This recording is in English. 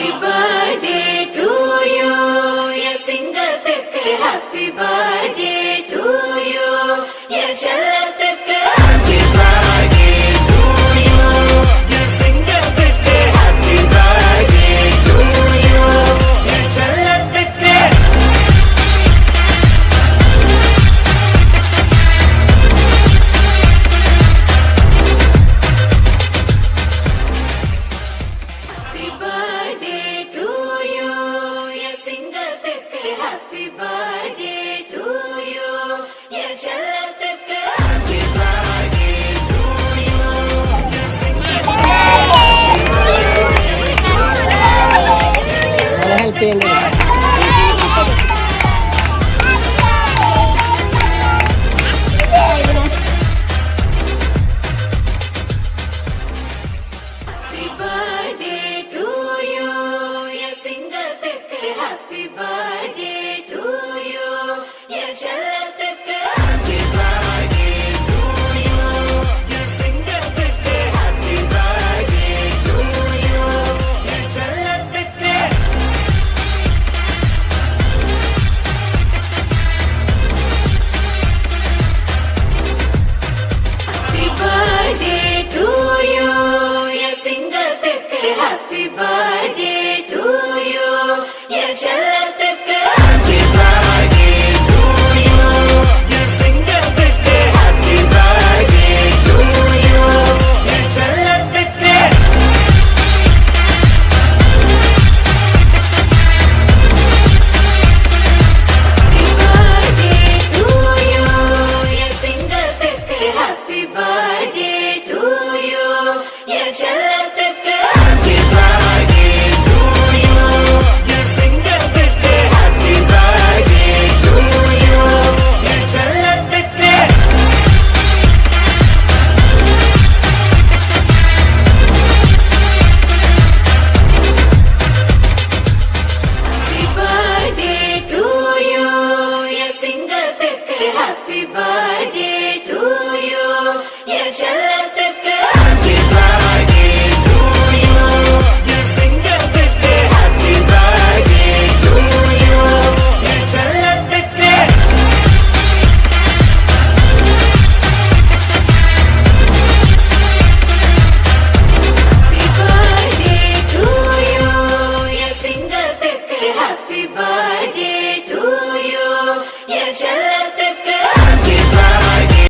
Happy birthday to you. Ya singathukku happy birthday to you. Ya chellathukku happy birthday to you. Ya singathukku happy birthday to you. Ya chellathukku happy birthday to you. Ya singathukku happy birthday to you. Ya chellathukku happy birthday to you. Ya singathukku help ചെയ്യേണ്ടി വരും. happy birthday to you. Ya singathukku happy birthday to you. Ya chellathukku happy birthday to you. Ya singathukku happy birthday to you. Ya chellathukku happy birthday to you. Ya singathukku happy birthday